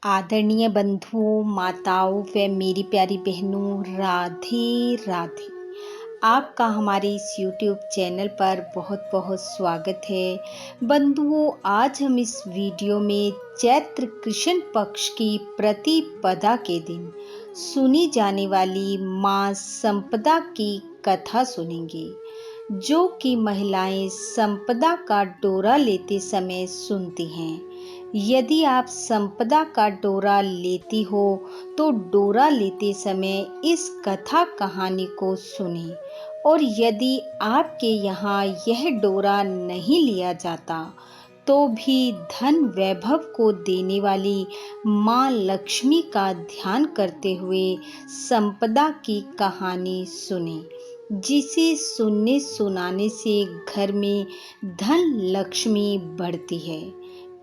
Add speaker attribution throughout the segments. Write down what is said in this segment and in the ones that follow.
Speaker 1: आदरणीय बंधुओं, माताओं व मेरी प्यारी बहनों, राधे राधे। आपका हमारे इस YouTube चैनल पर बहुत बहुत स्वागत है। बंधुओं, आज हम इस वीडियो में चैत्र कृष्ण पक्ष की प्रतिपदा के दिन सुनी जाने वाली माँ संपदा की कथा सुनेंगे, जो कि महिलाएं संपदा का डोरा लेते समय सुनती हैं। यदि आप संपदा का डोरा लेती हो तो डोरा लेते समय इस कथा कहानी को सुने, और यदि आपके यहाँ यह डोरा नहीं लिया जाता तो भी धन वैभव को देने वाली माँ लक्ष्मी का ध्यान करते हुए संपदा की कहानी सुने, जिसे सुनने सुनाने से घर में धन लक्ष्मी बढ़ती है।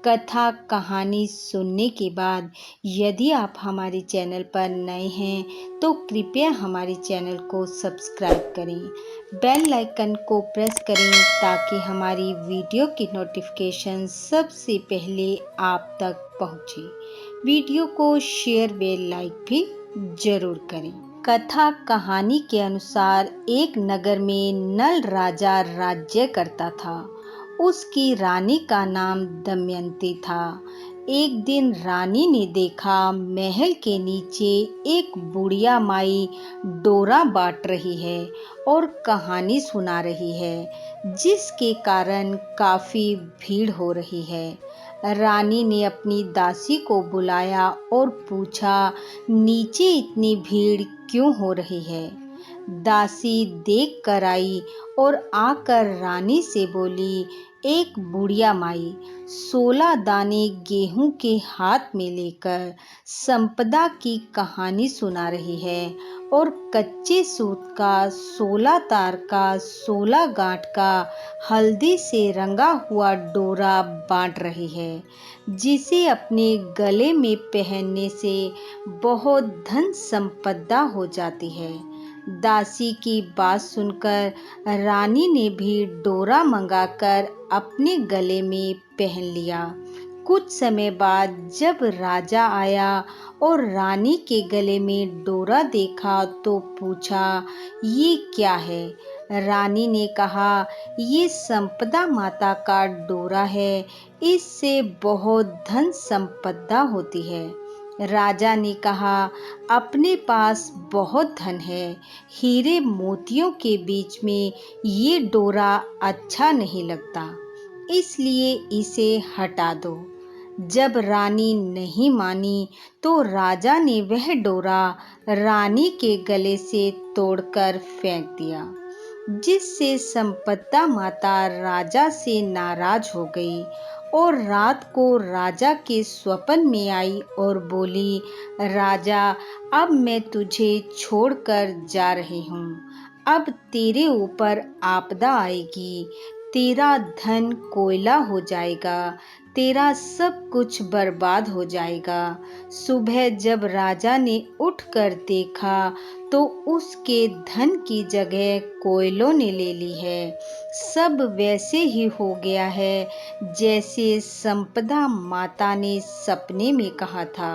Speaker 1: कथा कहानी सुनने के बाद यदि आप हमारे चैनल पर नए हैं तो कृपया हमारे चैनल को सब्सक्राइब करें, बेल आइकन को प्रेस करें ताकि हमारी वीडियो की नोटिफिकेशन सबसे पहले आप तक पहुंचे। वीडियो को शेयर व लाइक भी जरूर करें। कथा कहानी के अनुसार एक नगर में नल राजा राज्य करता था। उसकी रानी का नाम दमयंती था। एक दिन रानी ने देखा महल के नीचे एक बुढ़िया माई डोरा बांट रही है और कहानी सुना रही है, जिसके कारण काफी भीड़ हो रही है। रानी ने अपनी दासी को बुलाया और पूछा, नीचे इतनी भीड़ क्यों हो रही है? दासी देख कर आई और आकर रानी से बोली, एक बुढ़िया माई 16 दाने गेहूं के हाथ में लेकर संपदा की कहानी सुना रही है और कच्चे सूत का 16 तार का 16 गांठ का हल्दी से रंगा हुआ डोरा बांट रही है, जिसे अपने गले में पहनने से बहुत धन संपदा हो जाती है। दासी की बात सुनकर रानी ने भी डोरा मंगाकर अपने गले में पहन लिया। कुछ समय बाद जब राजा आया और रानी के गले में डोरा देखा तो पूछा, ये क्या है? रानी ने कहा, ये संपदा माता का डोरा है, इससे बहुत धन संपदा होती है। राजा ने कहा, अपने पास बहुत धन है, हीरे मोतियों के बीच में ये डोरा अच्छा नहीं लगता, इसलिए इसे हटा दो। जब रानी नहीं मानी तो राजा ने वह डोरा रानी के गले से तोड़कर फेंक दिया, जिससे संपदा माता राजा से नाराज हो गई और रात को राजा के स्वप्न में आई और बोली, राजा, अब मैं तुझे छोड़कर जा रही हूँ। अब तेरे ऊपर आपदा आएगी, तेरा धन कोयला हो जाएगा, तेरा सब कुछ बर्बाद हो जाएगा। सुबह जब राजा ने उठकर देखा तो उसके धन की जगह कोयलों ने ले ली है। सब वैसे ही हो गया है जैसे संपदा माता ने सपने में कहा था।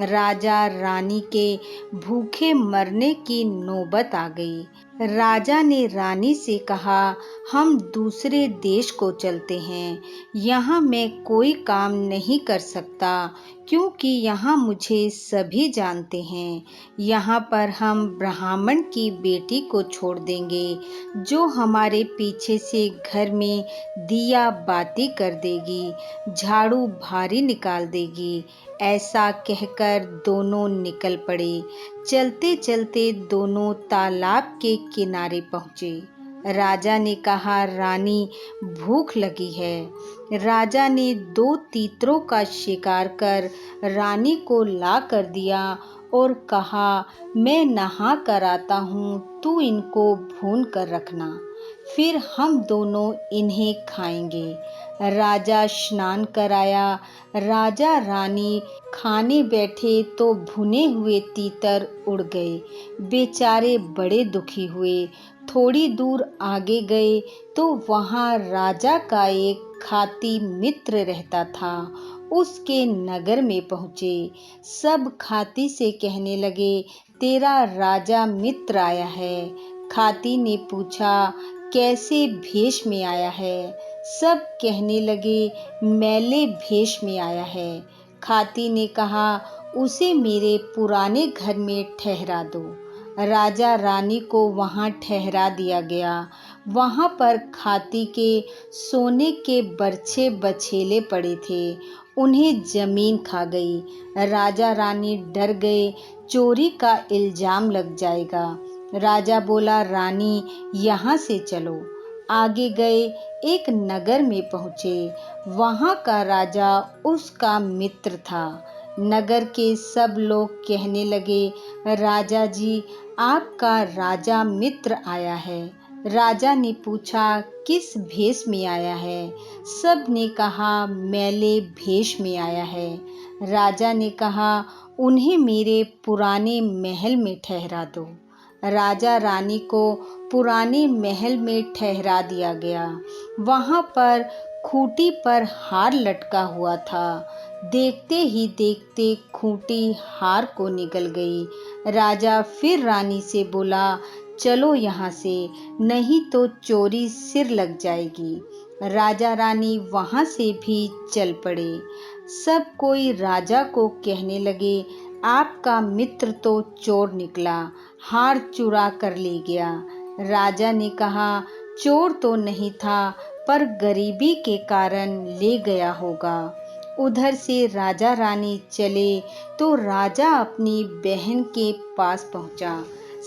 Speaker 1: राजा रानी के भूखे मरने की नौबत आ गई। राजा ने रानी से कहा, हम दूसरे देश को चलते हैं, यहाँ मैं कोई काम नहीं कर सकता क्योंकि यहाँ मुझे सभी जानते हैं। यहाँ पर हम ब्राह्मण की बेटी को छोड़ देंगे जो हमारे पीछे से घर में दिया बाती कर देगी, झाड़ू भारी निकाल देगी। ऐसा कहकर दोनों निकल पड़े। चलते चलते दोनों तालाब के किनारे पहुँचे। राजा ने कहा, रानी, भूख लगी है। राजा ने 2 तीतरों का शिकार कर रानी को ला कर दिया और कहा, मैं नहा कर आता हूँ, तू इनको भून कर रखना, फिर हम दोनों इन्हें खाएंगे। राजा स्नान कराया। राजा रानी खाने बैठे तो भुने हुए तीतर उड़ गए। बेचारे बड़े दुखी हुए। थोड़ी दूर आगे गए तो वहाँ राजा का एक खाती मित्र रहता था। उसके नगर में पहुँचे। सब खाती से कहने लगे, तेरा राजा मित्र आया है। खाती ने पूछा, कैसे भेष में आया है? सब कहने लगे, मैले भेष में आया है। खाती ने कहा, उसे मेरे पुराने घर में ठहरा दो। राजा रानी को वहां ठहरा दिया गया। वहां पर खाती के सोने के बर्छे बछेले पड़े थे, उन्हें जमीन खा गई। राजा रानी डर गए, चोरी का इल्जाम लग जाएगा। राजा बोला, रानी यहाँ से चलो। आगे गए, एक नगर में पहुँचे। वहाँ का राजा उसका मित्र था। नगर के सब लोग कहने लगे, राजा जी, आपका राजा मित्र आया है। राजा ने पूछा, किस भेष में आया है? सब ने कहा, मैले भेष में आया है। राजा ने कहा, उन्हें मेरे पुराने महल में ठहरा दो। राजा रानी को पुराने महल में ठहरा दिया गया। वहां पर खूंटी पर हार लटका हुआ था। देखते ही देखते खूंटी हार को निगल गई। राजा फिर रानी से बोला, चलो यहाँ से, नहीं तो चोरी सिर लग जाएगी। राजा रानी वहां से भी चल पड़े। सब कोई राजा को कहने लगे, आपका मित्र तो चोर निकला, हार चुरा कर ले गया। राजा ने कहा, चोर तो नहीं था, पर गरीबी के कारण ले गया होगा। उधर से राजा रानी चले तो राजा अपनी बहन के पास पहुंचा।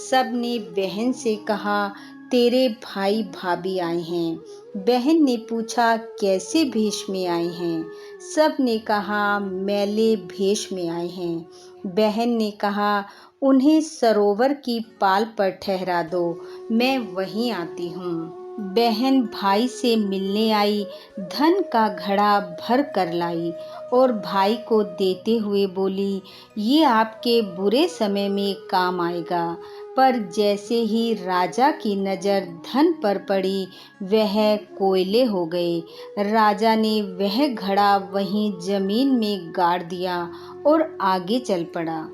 Speaker 1: सब ने बहन से कहा, तेरे भाई भाभी आए हैं। बहन ने पूछा, कैसे भेष में आए हैं? सब ने कहा, मैले भेष में आए हैं। बहन ने कहा, उन्हें सरोवर की पाल पर ठहरा दो, मैं वहीं आती हूँ। बहन भाई से मिलने आई, धन का घड़ा भर कर लाई और भाई को देते हुए बोली, ये आपके बुरे समय में काम आएगा। पर जैसे ही राजा की नज़र धन पर पड़ी, वह कोयले हो गए। राजा ने वह घड़ा वहीं जमीन में गाड़ दिया और आगे चल पड़ा।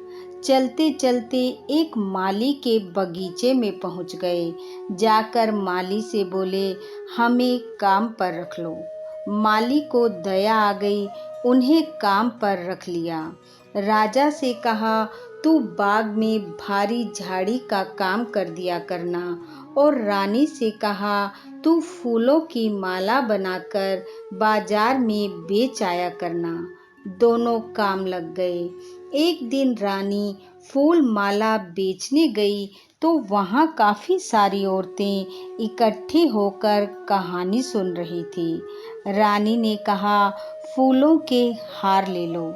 Speaker 1: चलते चलते एक माली के बगीचे में पहुंच गए। जाकर माली से बोले, हमें काम पर रख लो। माली को दया आ गई, उन्हें काम पर रख लिया। राजा से कहा, तू बाग में भारी झाड़ी का काम कर दिया करना। और रानी से कहा, तू फूलों की माला बनाकर बाजार में बेच आया करना। दोनों काम लग गए। एक दिन रानी फूल माला बेचने गई तो वहाँ काफी सारी औरतें इकट्ठी होकर कहानी सुन रही थी। रानी ने कहा, फूलों के हार ले लो।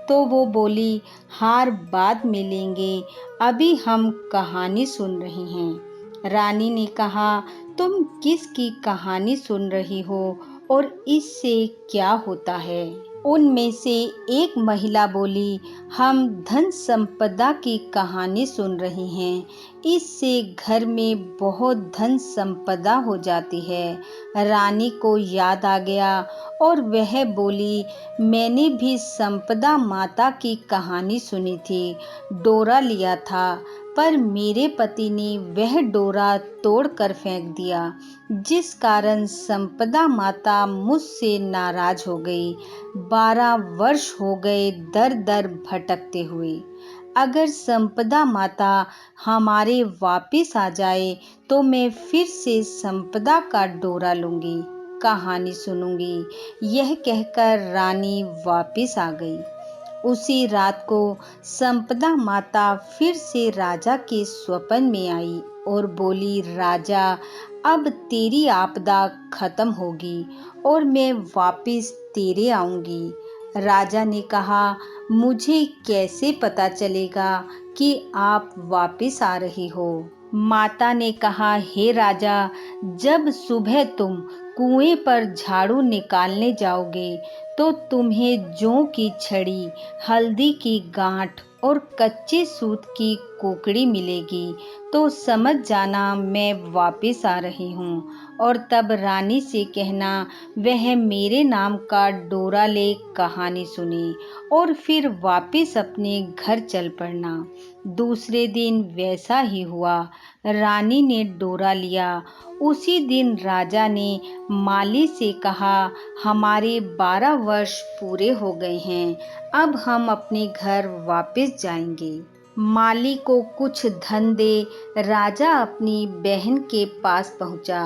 Speaker 1: तो वो बोली, हार बाद में लेंगे, अभी हम कहानी सुन रही हैं। रानी ने कहा, तुम किसकी कहानी सुन रही हो और इससे क्या होता है? उनमें से एक महिला बोली, हम धन संपदा की कहानी सुन रही हैं, इससे घर में बहुत धन संपदा हो जाती है। रानी को याद आ गया और वह बोली, मैंने भी संपदा माता की कहानी सुनी थी, डोरा लिया था, पर मेरे पति ने वह डोरा तोड़कर फेंक दिया, जिस कारण संपदा माता मुझसे नाराज हो गई। 12 वर्ष हो गए दर दर भटकते हुए। अगर संपदा माता हमारे वापिस आ जाए तो मैं फिर से संपदा का डोरा लूंगी, कहानी सुनूंगी। यह कहकर रानी वापिस आ गई। उसी रात को संपदा माता फिर से राजा के स्वप्न में आई और बोली, राजा, अब तेरी आपदा खत्म होगी और मैं वापिस तेरे आऊंगी। राजा ने कहा, मुझे कैसे पता चलेगा कि आप वापिस आ रही हो? माता ने कहा, हे राजा, जब सुबह तुम कुएं पर झाड़ू निकालने जाओगे तो तुम्हें जौ की छड़ी, हल्दी की गांठ और कच्चे सूत की कुकड़ी मिलेगी तो समझ जाना मैं वापस आ रही हूँ, और तब रानी से कहना वह मेरे नाम का डोरा ले कहानी सुनी, और फिर वापस अपने घर चल पड़ना। दूसरे दिन वैसा ही हुआ। रानी ने डोरा लिया। उसी दिन राजा ने माली से कहा, हमारे 12 वर्ष पूरे हो गए हैं, अब हम अपने घर वापस जाएंगे। माली को कुछ धन दे राजा अपनी बहन के पास पहुंचा।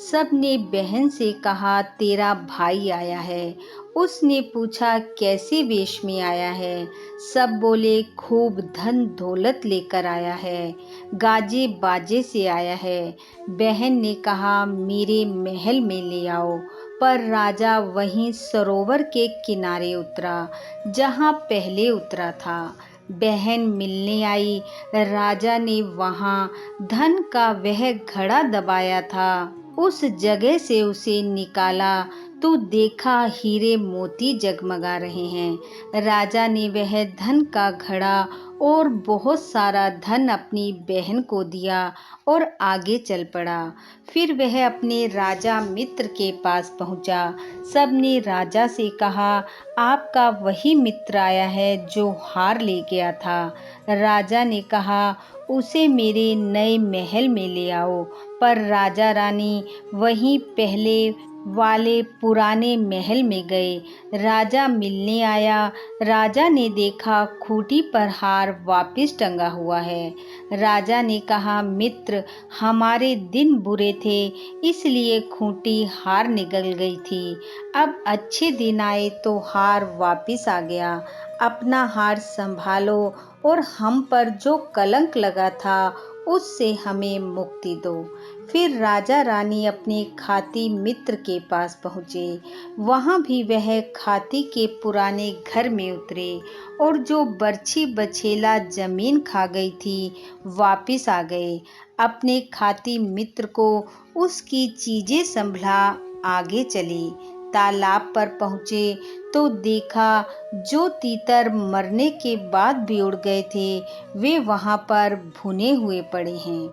Speaker 1: सबने बहन से कहा, तेरा भाई आया है। उसने पूछा, कैसे वेश में आया है? सब बोले, खूब धन दौलत लेकर आया है, गाजे बाजे से आया है। बहन ने कहा, मेरे महल में ले आओ। पर राजा वहीं सरोवर के किनारे उतरा जहां पहले उतरा था। बहन मिलने आई। राजा ने वहां धन का वह घड़ा दबाया था, उस जगह से उसे निकाला तो देखा हीरे मोती जगमगा रहे हैं। राजा ने वह धन का घड़ा और बहुत सारा धन अपनी बहन को दिया और आगे चल पड़ा। फिर वह अपने राजा मित्र के पास पहुंचा। सबने राजा से कहा, आपका वही मित्र आया है जो हार ले गया था। राजा ने कहा, उसे मेरे नए महल में ले आओ। पर राजा रानी वहीं पहले वाले पुराने महल में गए। राजा मिलने आया। राजा ने देखा खूंटी पर हार वापस टंगा हुआ है। राजा ने कहा, मित्र, हमारे दिन बुरे थे इसलिए खूंटी हार निकल गई थी। अब अच्छे दिन आए तो हार वापस आ गया। अपना हार संभालो और हम पर जो कलंक लगा था उससे हमें मुक्ति दो। फिर राजा रानी अपने खाती मित्र के पास पहुँचे। वहाँ भी वह खाती के पुराने घर में उतरे और जो बरछी बछेला जमीन खा गई थी वापस आ गए। अपने खाती मित्र को उसकी चीजें संभला आगे चले। तालाब पर पहुँचे तो देखा जो तीतर मरने के बाद भी उड़ गए थे वे वहाँ पर भुने हुए पड़े हैं।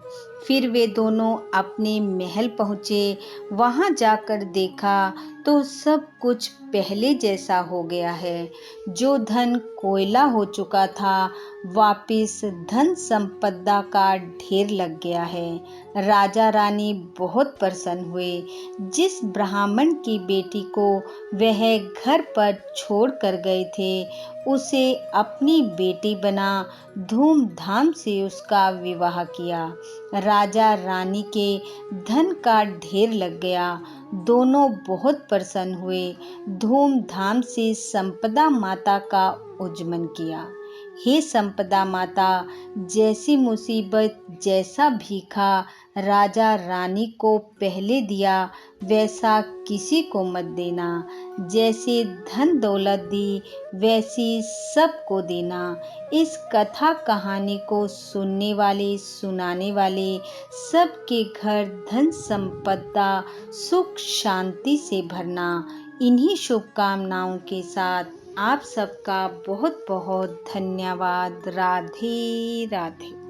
Speaker 1: फिर वे दोनों अपने महल पहुँचे। वहाँ जाकर देखा तो सब कुछ पहले जैसा हो गया है। जो धन कोयला हो चुका था वापिस धन संपदा का ढेर लग गया है। राजा रानी बहुत प्रसन्न हुए। जिस ब्राह्मण की बेटी को वह घर पर छोड़ कर गए थे उसे अपनी बेटी बना धूमधाम से उसका विवाह किया। राजा रानी के धन का ढेर लग गया। दोनों बहुत प्रसन्न हुए। धूमधाम से संपदा माता का उज्जमन किया। हे संपदा माता, जैसी मुसीबत जैसा भीखा राजा रानी को पहले दिया वैसा किसी को मत देना। जैसे धन दौलत दी वैसी सबको देना। इस कथा कहानी को सुनने वाले सुनाने वाले सबके घर धन संपदा सुख शांति से भरना। इन्हीं शुभकामनाओं के साथ आप सबका बहुत बहुत धन्यवाद। राधे राधे।